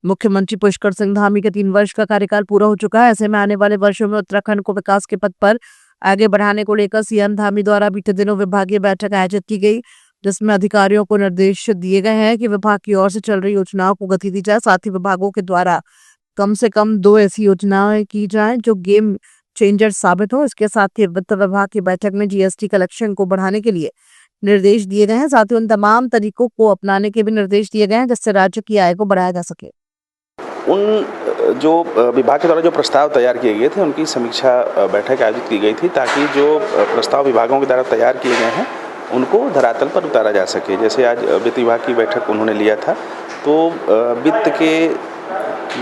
मुख्यमंत्री पुष्कर सिंह धामी के 3 वर्ष का कार्यकाल पूरा हो चुका है। ऐसे में आने वाले वर्षों में उत्तराखंड को विकास के पथ पर आगे बढ़ाने को लेकर सीएम धामी द्वारा बीते दिनों विभागीय बैठक आयोजित की गई, जिसमें अधिकारियों को निर्देश दिए गए हैं कि विभाग की ओर से चल रही योजनाओं को गति दी जाए। साथ ही विभागों के द्वारा कम से कम 2 ऐसी योजनाएं की जाएं जो गेम चेंजर साबित हो। इसके साथ ही वित्त विभाग की बैठक में जीएसटी कलेक्शन को बढ़ाने के लिए निर्देश दिए गए हैं। साथ ही उन तमाम तरीकों को अपनाने के भी निर्देश दिए गए हैं जिससे राज्य की आय को बढ़ाया जा सके। उन जो विभाग के द्वारा जो प्रस्ताव तैयार किए गए थे उनकी समीक्षा बैठक आयोजित की गई थी ताकि जो प्रस्ताव विभागों के द्वारा तैयार किए गए हैं उनको धरातल पर उतारा जा सके। जैसे आज वित्त विभाग की बैठक उन्होंने लिया था, तो वित्त के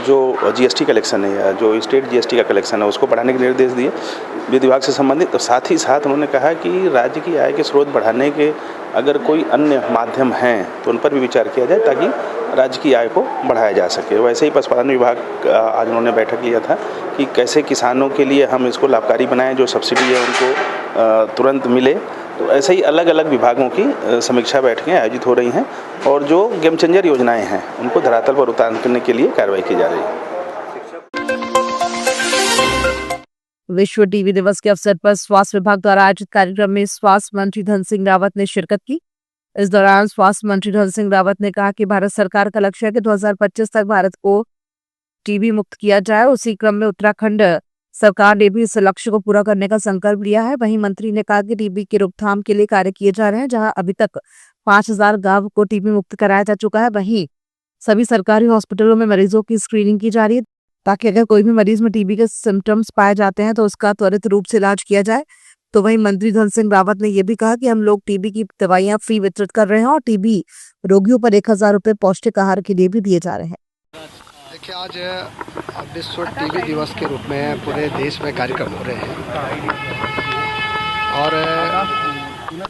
जो जीएसटी कलेक्शन है या जो स्टेट जीएसटी का कलेक्शन है उसको बढ़ाने के निर्देश दिए वित्त विभाग से संबंधित। तो साथ ही साथ उन्होंने कहा कि राज्य की आय के स्रोत बढ़ाने के अगर कोई अन्य माध्यम हैं तो उन पर भी विचार किया जाए ताकि राज्य की आय को बढ़ाया जा सके। वैसे ही पशुपालन विभाग आज उन्होंने बैठक लिया था कि कैसे किसानों के लिए हम इसको लाभकारी बनाएं, जो सब्सिडी है उनको तुरंत मिले। तो ऐसे ही अलग अलग विभागों की समीक्षा बैठकें आयोजित हो रही हैं और जो गेम चेंजर योजनाएं हैं उनको धरातल पर उतारने के लिए कार्रवाई की जा रही है। विश्व टीबी दिवस के अवसर पर स्वास्थ्य विभाग द्वारा आयोजित कार्यक्रम में स्वास्थ्य मंत्री धन सिंह रावत ने शिरकत की। इस दौरान स्वास्थ्य मंत्री धन सिंह रावत ने कहा कि भारत सरकार का लक्ष्य है कि 2025 तक भारत को टीबी मुक्त किया जाए। उसी क्रम में उत्तराखंड सरकार ने भी इस लक्ष्य को पूरा करने का संकल्प लिया है। वहीं मंत्री ने कहा कि टीबी की रोकथाम के लिए कार्य किए जा रहे हैं, जहां अभी तक 5000 गांव को टीबी मुक्त कराया जा चुका है। वहीं सभी सरकारी हॉस्पिटलों में मरीजों की स्क्रीनिंग की जा रही है ताकि अगर कोई भी मरीज में टीबी के सिम्टम्स पाए जाते हैं तो उसका त्वरित रूप से इलाज किया जाए। तो वहीं मंत्री धन सिंह रावत ने यह भी कहा कि हम लोग टीबी की दवाइयां फ्री वितरित कर रहे हैं और टीबी रोगियों पर 1000 रुपए पौष्टिक आहार के लिए भी दिए जा रहे हैं। देखिए, आज विश्व टीबी दिवस के रूप में पूरे देश में कार्यक्रम हो रहे हैं और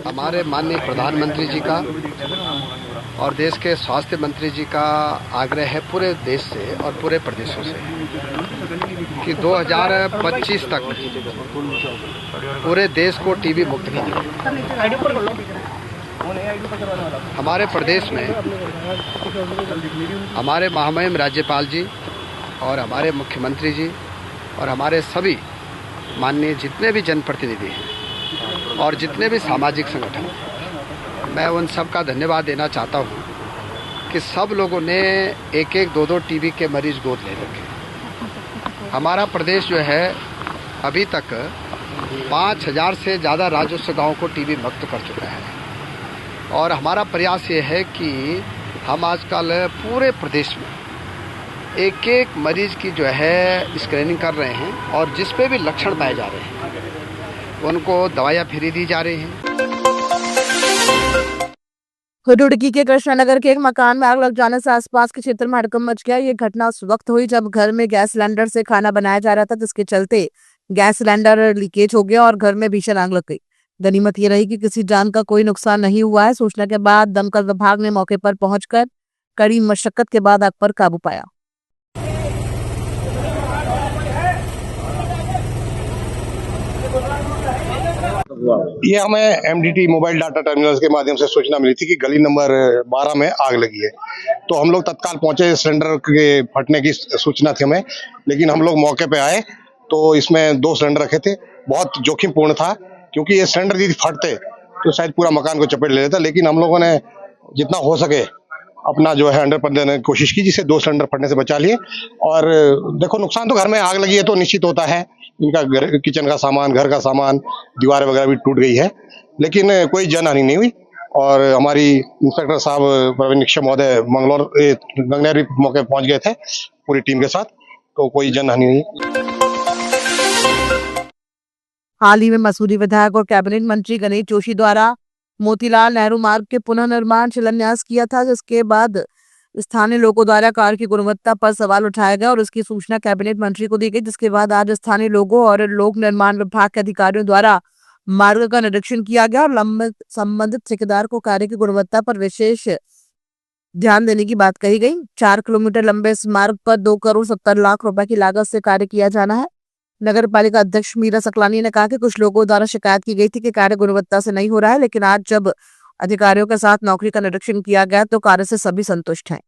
हमारे माननीय प्रधानमंत्री जी का और देश के स्वास्थ्य मंत्री जी का आग्रह है पूरे देश से और पूरे प्रदेशों से कि 2025 तक पूरे देश को टीबी मुक्त किया जाए। हमारे प्रदेश में हमारे महामहिम राज्यपाल जी और हमारे मुख्यमंत्री जी और हमारे सभी माननीय जितने भी जनप्रतिनिधि हैं और जितने भी सामाजिक संगठन हैं, मैं उन सब का धन्यवाद देना चाहता हूँ कि सब लोगों ने एक एक दो टीबी के मरीज गोद ले रखे। हमारा प्रदेश जो है अभी तक 5000 से ज़्यादा राजस्व गाँव को टीबी मुक्त कर चुका है और हमारा प्रयास ये है कि हम आजकल पूरे प्रदेश में एक एक मरीज की जो है स्क्रीनिंग कर रहे हैं और जिस पे भी लक्षण पाए जा रहे हैं उनको दवाइयाँ फ्री दी जा रही हैं। रुड़की के कृष्णानगर के एक मकान में आग लग जाने से आसपास के क्षेत्र में हड़कंप मच गया। ये घटना उस वक्त हुई जब घर में गैस सिलेंडर से खाना बनाया जा रहा था, जिसके चलते गैस सिलेंडर लीकेज हो गया और घर में भीषण आग लग गई। गनीमत ये रही कि किसी जान का कोई नुकसान नहीं हुआ है। सूचना के बाद दमकल विभाग ने मौके पर पहुंचकर कड़ी मशक्कत के बाद आग पर काबू पाया। ये हमें एमडीटी मोबाइल डाटा टर्मिनल्स के माध्यम से सूचना मिली थी कि गली नंबर 12 में आग लगी है। तो हम लोग तत्काल पहुंचे, सिलेंडर के फटने की सूचना थी हमें, लेकिन हम लोग मौके पे आए तो इसमें 2 सिलेंडर रखे थे। बहुत जोखिमपूर्ण था क्योंकि ये सिलेंडर यदि फटते तो शायद पूरा मकान को चपेट ले लेता, लेकिन हम लोगों ने जितना हो सके अपना जो है 100% देने की कोशिश की, जिससे 2 सिलेंडर फटने से बचा लिए। और देखो, नुकसान तो घर में आग लगी है तो निश्चित होता है, इनका किचन का सामान, घर का सामान, दीवारें वगैरह भी टूट गई है, लेकिन कोई जनहानि नहीं हुई। और हमारी इंस्पेक्टर साहब प्रवीण निक्षय महोदय मंगलौर गंगनेर भी मौके पहुंच गए थे पूरी टीम के साथ, तो कोई जनहानि नहीं। हाल ही में मसूरी विधायक और कैबिनेट मंत्री गणेश जोशी द्वारा मोतीलाल नेहरू मार्ग के पुनर्निर्माण शिलान्यास किया था, जिसके बाद स्थानीय लोगों द्वारा कार्य की गुणवत्ता पर सवाल उठाया गया और उसकी सूचना कैबिनेट मंत्री को दी गई, जिसके बाद आज स्थानीय लोगों और लोक निर्माण विभाग के अधिकारियों द्वारा मार्ग का निरीक्षण किया गया और संबंधित ठेकेदार को कार्य की गुणवत्ता पर विशेष ध्यान देने की बात कही गई। 4 किलोमीटर लंबे इस मार्ग पर 2 करोड़ 70 लाख रुपए की लागत से कार्य किया जाना है। नगर पालिका अध्यक्ष मीरा सकलानी ने कहा कि कुछ लोगों द्वारा शिकायत की गई थी कि कार्य गुणवत्ता से नहीं हो रहा है, लेकिन आज जब अधिकारियों के साथ नौकरी का निरीक्षण किया गया तो कार्य से सभी संतुष्ट हैं।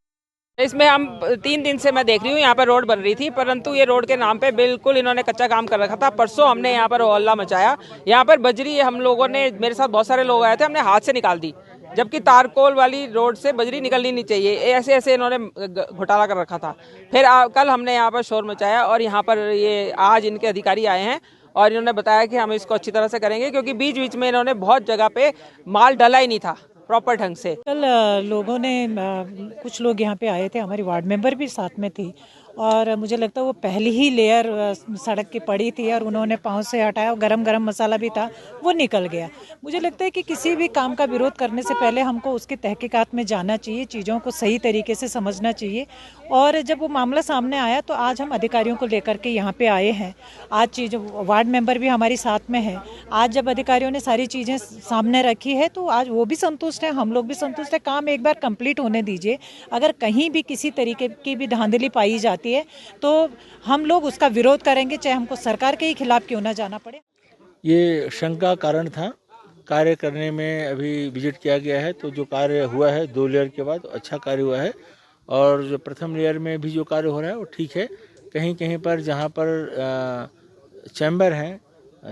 इसमें हम 3 दिन से मैं देख रही हूँ यहाँ पर रोड बन रही थी, परंतु ये रोड के नाम पे बिल्कुल इन्होंने कच्चा काम कर रखा था। परसों हमने यहाँ पर हल्ला मचाया, यहाँ पर बजरी हम लोगों ने, मेरे साथ बहुत सारे लोग आए थे, हमने हाथ से निकाल दी, जबकि तारकोल वाली रोड से बजरी निकलनी नहीं चाहिए। ऐसे ऐसे इन्होंने घोटाला कर रखा था। फिर कल हमने यहाँ पर शोर मचाया और यहाँ पर ये आज इनके अधिकारी आए हैं और इन्होंने बताया कि हम इसको अच्छी तरह से करेंगे, क्योंकि बीच बीच में इन्होंने बहुत जगह पे माल डाला ही नहीं था प्रॉपर ढंग से। कल लोगों ने कुछ लोग यहाँ पे आए थे, हमारी वार्ड मेंबर भी साथ में थी, और मुझे लगता है वो पहली ही लेयर सड़क की पड़ी थी और उन्होंने पाँव से हटाया, और गरम गरम मसाला भी था वो निकल गया। मुझे लगता है कि किसी भी काम का विरोध करने से पहले हमको उसकी तहकीकात में जाना चाहिए, चीज़ों को सही तरीके से समझना चाहिए। और जब वो मामला सामने आया तो आज हम अधिकारियों को लेकर के यहाँ पे आए हैं। आज चीज़ वार्ड मेंबर भी हमारी साथ में है। आज जब अधिकारियों ने सारी चीज़ें सामने रखी है तो आज वो भी संतुष्ट है, हम लोग भी संतुष्ट है। काम एक बार कंप्लीट होने दीजिए। अगर कहीं भी किसी तरीके की भी धांधली पाई जाती है तो हम लोग उसका विरोध करेंगे, चाहे हमको सरकार के ही खिलाफ क्यों ना जाना पड़े। ये शंका कारण था, कार्य करने में अभी विजिट किया गया है तो जो कार्य हुआ है 2 लेयर के बाद अच्छा कार्य हुआ है, और जो प्रथम लेयर में भी जो कार्य हो रहा है वो ठीक है। कहीं कहीं पर जहाँ पर चैम्बर हैं,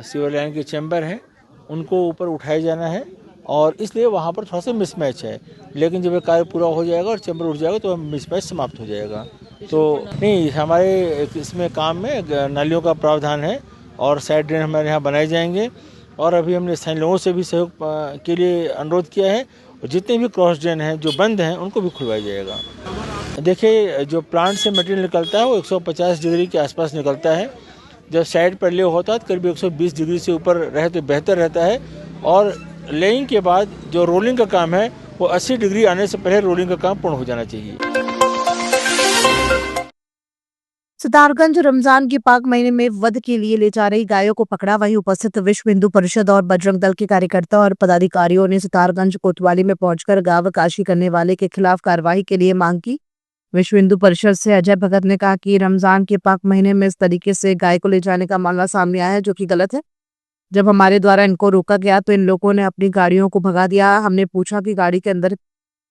सीवर लाइन के चैम्बर हैं, उनको ऊपर उठाया जाना है और इसलिए वहाँ पर थोड़ा सा मिसमैच है। लेकिन जब ये कार्य पूरा हो जाएगा और चैम्बर उठ जाएगा तो मिसमैच समाप्त हो जाएगा। तो नहीं, हमारे इसमें काम में नालियों का प्रावधान है और साइड ड्रेन हमारे यहाँ बनाए जाएंगे, और अभी हमने स्थानीय लोगों से भी सहयोग के लिए अनुरोध किया है, और जितने भी क्रॉस ड्रेन हैं जो बंद हैं उनको भी खुलवाया जाएगा। देखिए, जो प्लांट से मटेरियल निकलता है वो 150 डिग्री के आसपास निकलता है। जब साइड पर ले होता है तो करीब 120 डिग्री से ऊपर रहे तो बेहतर रहता है, और लेइंग के बाद जो रोलिंग का काम है वो 80 डिग्री आने से पहले रोलिंग का काम पूर्ण हो जाना चाहिए। सितारगंज रमजान के पाक महीने में वध के लिए ले जा रही गायों को पकड़ा। वहीं उपस्थित विश्व हिंदू परिषद और बजरंग दल के कार्यकर्ता और पदाधिकारियों ने सितारगंज कोतवाली में पहुंचकर गावकाशी करने वाले के खिलाफ कार्रवाई के लिए मांग की। विश्व हिंदू परिषद से अजय भगत ने कहा कि रमजान के पाक महीने में इस तरीके से गाय को ले जाने का मामला सामने आया है, जो कि गलत है। जब हमारे द्वारा इनको रोका गया तो इन लोगों ने अपनी गाड़ियों को भगा दिया। हमने पूछा कि गाड़ी के अंदर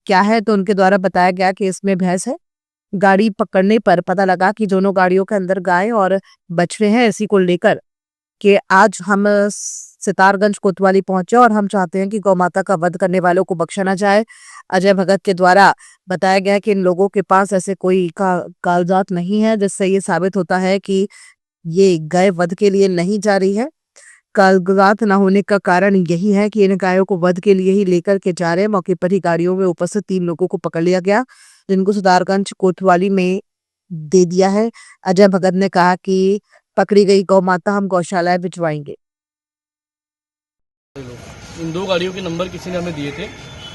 क्या है तो उनके द्वारा बताया गया कि इसमें भैंस है। गाड़ी पकड़ने पर पता लगा कि दोनों गाड़ियों के अंदर गाय और बछड़े हैं। इसी को लेकर कि आज हम सितारगंज कोतवाली पहुंचे और हम चाहते हैं कि गौ माता का वध करने वालों को बख्शा ना जाए। अजय भगत के द्वारा बताया गया कि इन लोगों के पास ऐसे कोई कागजात नहीं है जिससे ये साबित होता है कि ये गाय वध के लिए नहीं जा रही है। कागजात न होने का कारण यही है कि इन गायों को वध के लिए ही लेकर के जा रहे हैं। मौके पर ही गाड़ियों में उपस्थित 3 लोगों को पकड़ लिया गया, जिनको सितारगंज कोतवाली में दे दिया है। अजय भगत ने कहा कि पकड़ी गई गौ माता हम गौशालाएं भिजवाएंगे। इन 2 गाड़ियों के नंबर किसी ने हमें दिए थे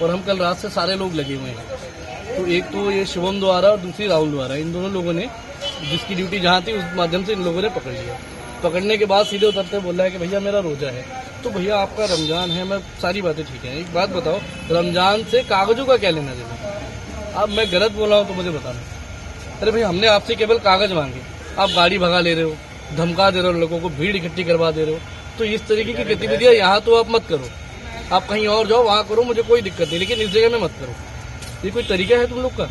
और हम कल रात से सारे लोग लगे हुए हैं। तो एक तो ये शिवम द्वारा और दूसरी राहुल द्वारा, इन दोनों लोगों ने, जिसकी ड्यूटी जहाँ थी उस माध्यम से इन लोगों ने पकड़ लिया। पकड़ने के बाद सीधे उतरते बोल रहा है कि भैया मेरा रोजा है। तो भैया आपका रमजान है, मैं सारी बातें ठीक है, एक बात बताओ, रमजान से कागजों का क्या लेना देना? अब मैं गलत बोल रहा हूँ तो मुझे बताना। अरे भैया, हमने आपसे केवल कागज मांगे, आप गाड़ी भगा ले रहे हो, धमका दे रहे हो लोगों को, भीड़ इकट्ठी करवा दे रहे हो। तो इस तरीके की गतिविधियां यहाँ तो आप मत करो, आप कहीं और जाओ, वहाँ करो, मुझे कोई दिक्कत नहीं, लेकिन इस जगह में मत करो। ये कोई तरीका है तुम लोग का?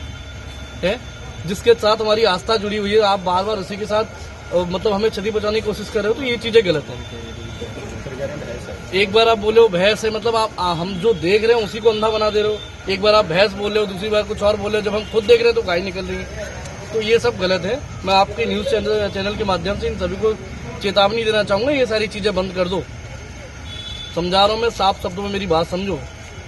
है जिसके साथ हमारी आस्था जुड़ी हुई है, आप बार बार उसी के साथ मतलब हमें क्षति पहुंचाने की कोशिश कर रहे हो, तो ये चीजें गलत है। एक बार आप बोले हो भैंस है, मतलब आप हम जो देख रहे हैं उसी को अंधा बना दे रहे हो। एक बार आप भैंस बोल रहे हो, दूसरी बार कुछ और बोल रहे हो, जब हम खुद देख रहे हैं तो गाय निकल रही है। तो ये सब गलत है। मैं आपके न्यूज चैनल के माध्यम से इन सभी को चेतावनी देना चाहूंगा, ये सारी चीजें बंद कर दो। समझा रहा हूँ मैं, साफ शब्दों में मेरी बात समझो।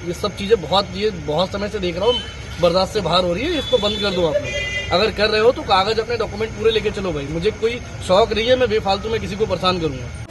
ये सब चीजें बहुत समय से देख रहा हूँ, बर्दाश्त से बाहर हो रही है, इसको बंद कर दो आप लोग। अगर कर रहे हो तो कागज अपने डॉक्यूमेंट पूरे लेके चलो भाई, मुझे कोई शौक नहीं है मैं बेफालतू में किसी को परेशान करूंगा।